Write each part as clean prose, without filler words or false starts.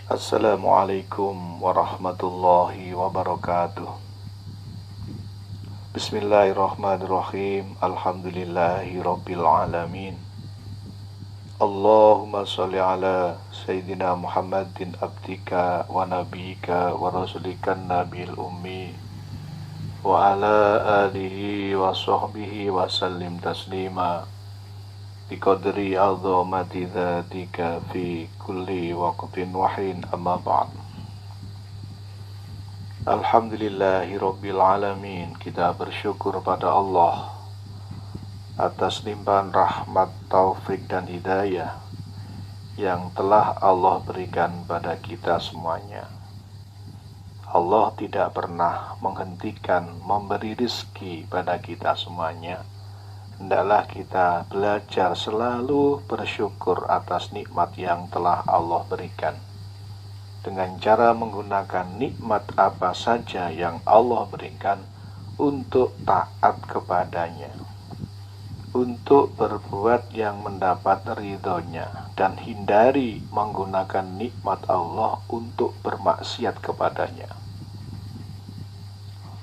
Assalamualaikum warahmatullahi wabarakatuh. Bismillahirrahmanirrahim. Alhamdulillahi rabbil alamin. Allahumma salli ala Sayyidina Muhammadin abdika wa nabika wa rasulikan nabil ummi wa ala alihi wa sahbihi wa sallim taslima biqadri azamati dhatika fi kulli waqtin wahin amma ba'd. Alhamdulillahi rabbil alamin. Kita bersyukur pada Allah atas limpahan rahmat, taufik dan hidayah yang telah Allah berikan pada kita semuanya. Allah tidak pernah menghentikan memberi rizki pada kita semuanya. Hendaklah kita belajar selalu bersyukur atas nikmat yang telah Allah berikan, dengan cara menggunakan nikmat apa saja yang Allah berikan untuk taat kepadanya, untuk berbuat yang mendapat ridhonya, dan hindari menggunakan nikmat Allah untuk bermaksiat kepadanya.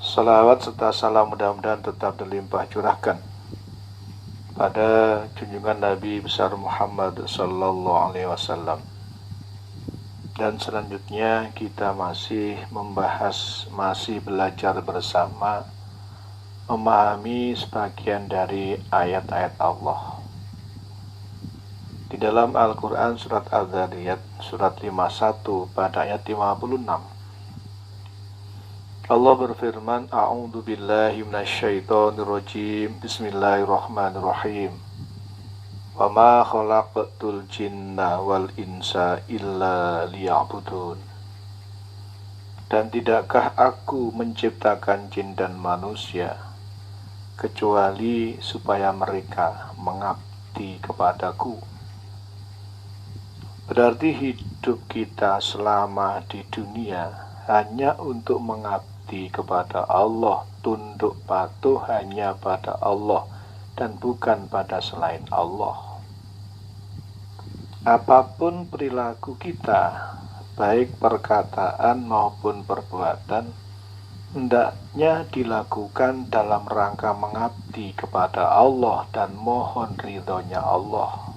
Salawat serta salam mudah-mudahan tetap berlimpah curahkan pada junjungan Nabi besar Muhammad sallallahu alaihi wasallam. Dan selanjutnya kita masih belajar bersama memahami sebagian dari ayat-ayat Allah. Di dalam Al-Quran surat Al-Dzariyat surat 51 pada ayat 56, Allah berfirman, A'udzu billahi minasyaitonir rajim. Bismillahirrahmanirrahim. Wa ma khalaqtul jinna wal insa illa liya'budun. Dan tidakkah aku menciptakan jin dan manusia kecuali supaya mereka mengabdi kepadaku. Berarti hidup kita selama di dunia hanya untuk mengabdi kepada Allah, tunduk patuh hanya pada Allah dan bukan pada selain Allah. Apapun perilaku kita, baik perkataan maupun perbuatan, hendaknya dilakukan dalam rangka mengabdi kepada Allah dan mohon ridhonya Allah.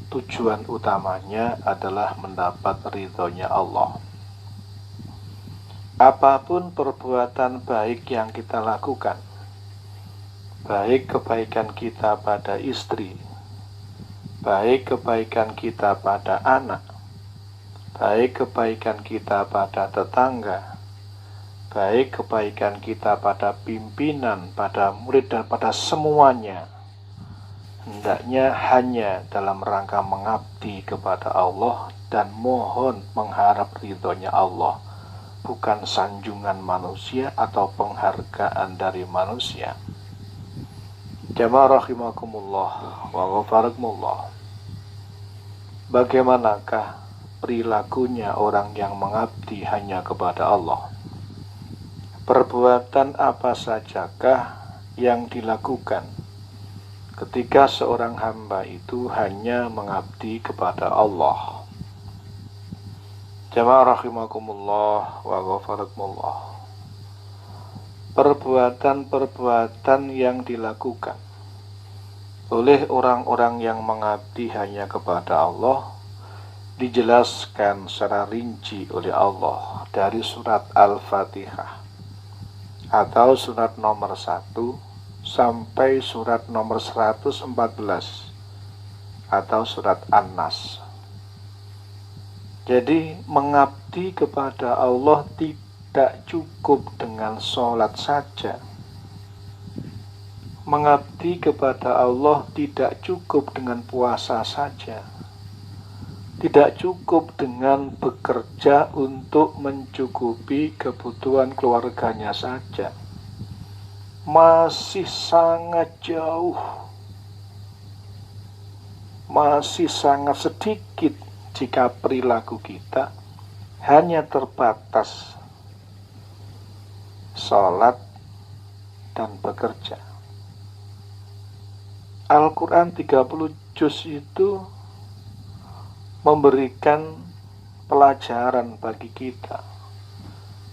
Tujuan utamanya adalah mendapat ridhonya Allah. Apapun perbuatan baik yang kita lakukan, baik kebaikan kita pada istri, baik kebaikan kita pada anak, baik kebaikan kita pada tetangga, baik kebaikan kita pada pimpinan, pada murid, dan pada semuanya, hendaknya hanya dalam rangka mengabdi kepada Allah dan mohon mengharap ridhonya Allah, bukan sanjungan manusia atau penghargaan dari manusia. Jamaah rahimakumullah wa ghafarakumullah. Bagaimanakah perilakunya orang yang mengabdi hanya kepada Allah? Perbuatan apa sajakah yang dilakukan ketika seorang hamba itu hanya mengabdi kepada Allah? Jamaah rahimakumullah wa ghafarakumullah. Perbuatan-perbuatan yang dilakukan oleh orang-orang yang mengabdi hanya kepada Allah dijelaskan secara rinci oleh Allah dari surat Al-Fatihah atau surat nomor 1 sampai surat nomor 114 atau surat An-Nas. Jadi mengabdi kepada Allah tidak cukup dengan sholat saja. Mengabdi kepada Allah tidak cukup dengan puasa saja. Tidak cukup dengan bekerja untuk mencukupi kebutuhan keluarganya saja. Masih sangat jauh. Masih sangat sedikit jika perilaku kita hanya terbatas sholat dan bekerja. Al-Quran 30 juz itu memberikan pelajaran bagi kita.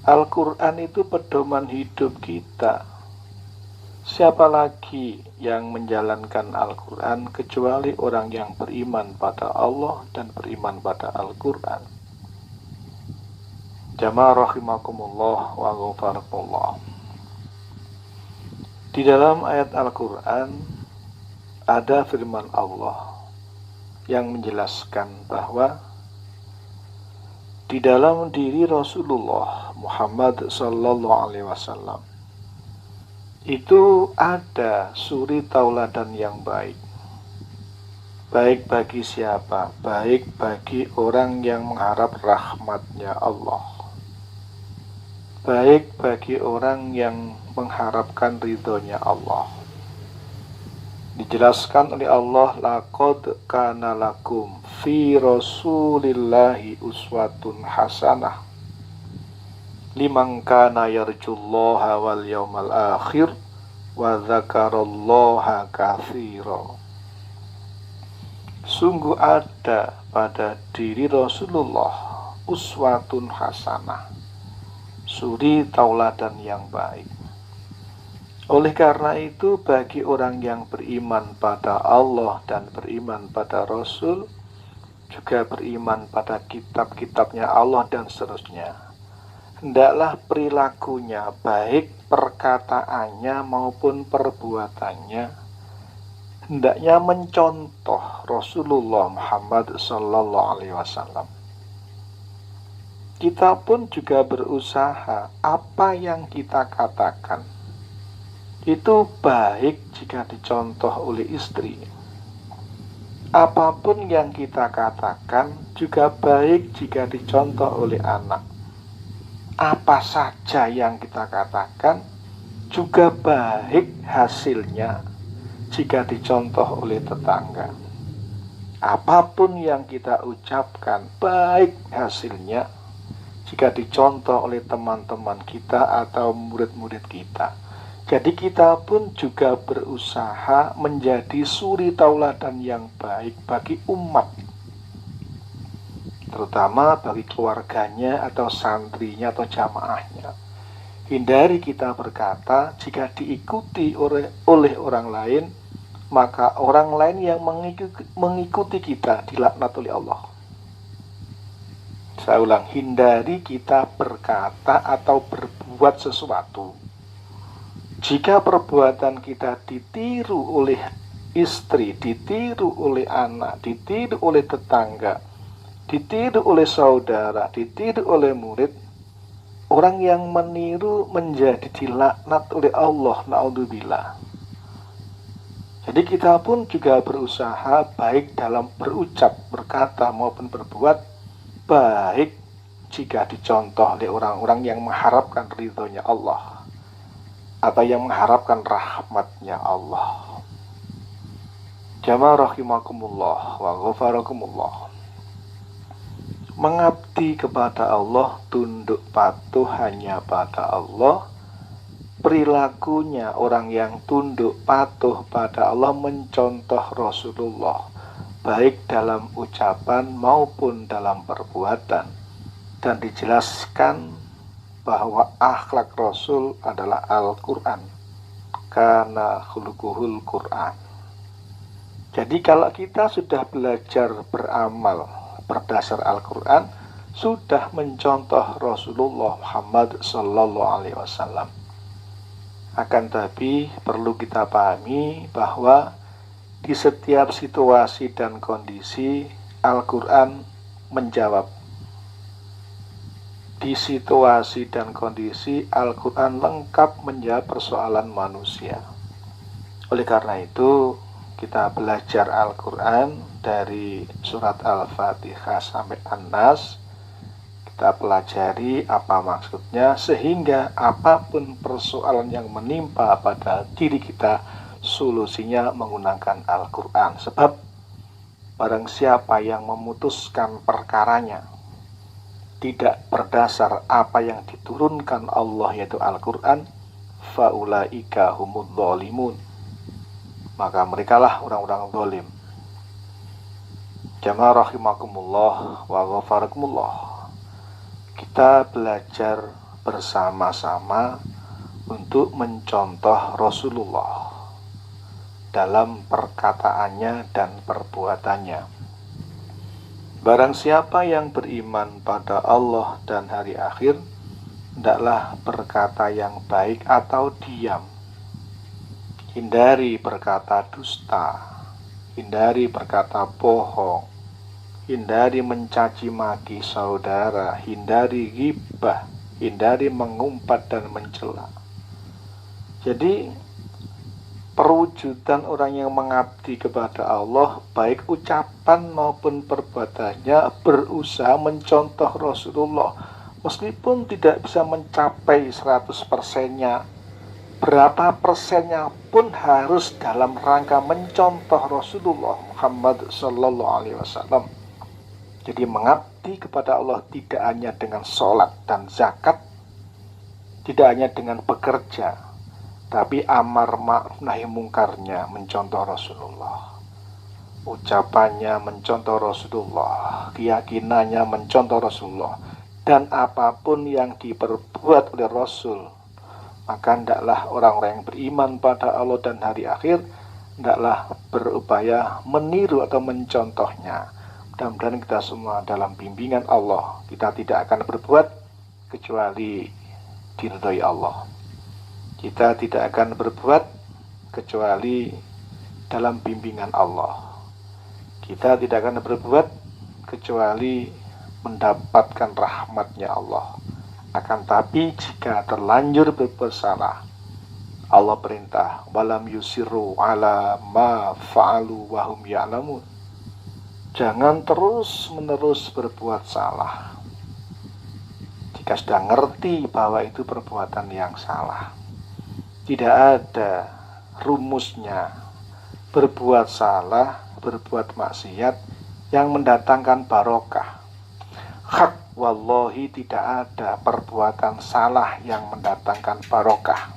Al-Quran itu pedoman hidup kita. Siapa lagi yang menjalankan Al-Quran kecuali orang yang beriman pada Allah dan beriman pada Al-Quran. Jamaah rahimakumullah wa ghafarakumullah. Di dalam ayat Al-Quran ada firman Allah yang menjelaskan bahwa di dalam diri Rasulullah Muhammad sallallahu alaihi wasallam itu ada suri tauladan yang baik. Baik bagi siapa? Baik bagi orang yang mengharap rahmatnya Allah. Baik bagi orang yang mengharapkan ridhonya Allah. Dijelaskan oleh Allah, laqad kana lakum fi rasulillahi uswatun hasanah liman kana yarjullaha wal yawmal akhir wa dzakarallaha katsira. Sungguh ada pada diri Rasulullah uswatun hasanah, suri tauladan yang baik. Oleh karena itu, bagi orang yang beriman pada Allah dan beriman pada Rasul, juga beriman pada kitab-kitabnya Allah dan seterusnya, hendaklah perilakunya, baik perkataannya maupun perbuatannya, hendaknya mencontoh Rasulullah Muhammad sallallahu alaihi wasallam. Kita pun juga berusaha apa yang kita katakan itu baik jika dicontoh oleh istri. Apapun yang kita katakan juga baik jika dicontoh oleh anak. Apa saja yang kita katakan juga baik hasilnya jika dicontoh oleh tetangga. Apapun yang kita ucapkan baik hasilnya jika dicontoh oleh teman-teman kita atau murid-murid kita. Jadi kita pun juga berusaha menjadi suri tauladan yang baik bagi umat, terutama bagi keluarganya atau santrinya atau jamaahnya. Hindari kita berkata, jika diikuti oleh orang lain, maka orang lain yang mengikuti kita dilaknat oleh Allah. Saya ulang, hindari kita berkata atau berbuat sesuatu jika perbuatan kita ditiru oleh istri, ditiru oleh anak, ditiru oleh tetangga, ditiru oleh saudara, ditiru oleh murid, orang yang meniru menjadi dilaknat oleh Allah, na'udzubillah. Jadi kita pun juga berusaha baik dalam berucap, berkata maupun berbuat, baik jika dicontoh oleh orang-orang yang mengharapkan ridhonya Allah atau yang mengharapkan rahmatnya Allah. Jamaah rahimakumullah wa ghafarakumullah. Mengabdi kepada Allah, tunduk patuh hanya pada Allah. Perilakunya orang yang tunduk patuh pada Allah mencontoh Rasulullah, baik dalam ucapan maupun dalam perbuatan. Dan dijelaskan bahwa akhlak Rasul adalah Al-Quran, karena khuluquhul Quran. Jadi kalau kita sudah belajar beramal berdasar Al-Quran, sudah mencontoh Rasulullah Muhammad sallallahu alaihi wasallam. Akan tapi perlu kita pahami bahwa di setiap situasi dan kondisi Al-Quran menjawab. Di situasi dan kondisi Al-Quran lengkap menjawab persoalan manusia. Oleh karena itu kita belajar Al-Quran dari surat Al-Fatihah sampai An-Nas. Kita pelajari apa maksudnya, sehingga apapun persoalan yang menimpa pada diri kita, solusinya menggunakan Al-Quran. Sebab barang siapa yang memutuskan perkaranya tidak berdasar apa yang diturunkan Allah, yaitu Al-Quran, faulaika humudz zalimun, maka merekalah orang-orang zalim. Jamaah rahimakumullah wa ghafarakumullah. Kita belajar bersama-sama untuk mencontoh Rasulullah dalam perkataannya dan perbuatannya. Barang siapa yang beriman pada Allah dan hari akhir, hendaklah berkata yang baik atau diam. Hindari berkata dusta, hindari berkata bohong, hindari mencaci maki saudara, hindari ghibah, hindari mengumpat dan mencela. Jadi perwujudan orang yang mengabdi kepada Allah, baik ucapan maupun perbuatannya, berusaha mencontoh Rasulullah. Meskipun tidak bisa mencapai 100%-nya, berapa persennya pun harus dalam rangka mencontoh Rasulullah Muhammad Sallallahu Alaihi Wasallam. Jadi mengabdi kepada Allah tidak hanya dengan sholat dan zakat, tidak hanya dengan bekerja, tapi amar ma'ruf nahi mungkarnya mencontoh Rasulullah, ucapannya mencontoh Rasulullah, keyakinannya mencontoh Rasulullah, dan apapun yang diperbuat oleh Rasul, maka hendaklah orang-orang yang beriman pada Allah dan hari akhir hendaklah berupaya meniru atau mencontohnya. Mudah-mudahan kita semua dalam bimbingan Allah, kita tidak akan berbuat kecuali diridhoi Allah. Kita tidak akan berbuat kecuali dalam bimbingan Allah. Kita tidak akan berbuat kecuali mendapatkan rahmatnya Allah. Akan tapi jika terlanjur berbuat salah, Allah perintah walam yusiru ala ma fa'alu wahum ya'lamun. Jangan terus menerus berbuat salah jika sudah ngerti bahwa itu perbuatan yang salah. Tidak ada rumusnya berbuat salah, berbuat maksiat yang mendatangkan barokah. Hak wallahi tidak ada perbuatan salah yang mendatangkan barokah.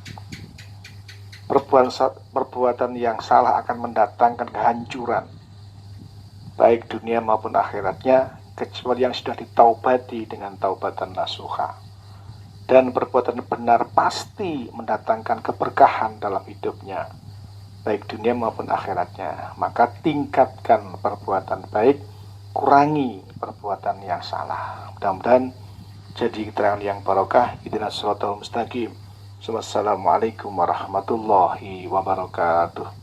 Perbuatan yang salah akan mendatangkan kehancuran, baik dunia maupun akhiratnya, kecuali yang sudah ditaubati dengan taubatan nasuha. Dan perbuatan benar pasti mendatangkan keberkahan dalam hidupnya, baik dunia maupun akhiratnya. Maka tingkatkan perbuatan baik, kurangi perbuatan yang salah. Mudah-mudahan jadi keterangan yang barokah. Ihdinas siratal mustaqim. Wassalamualaikum warahmatullahi wabarakatuh.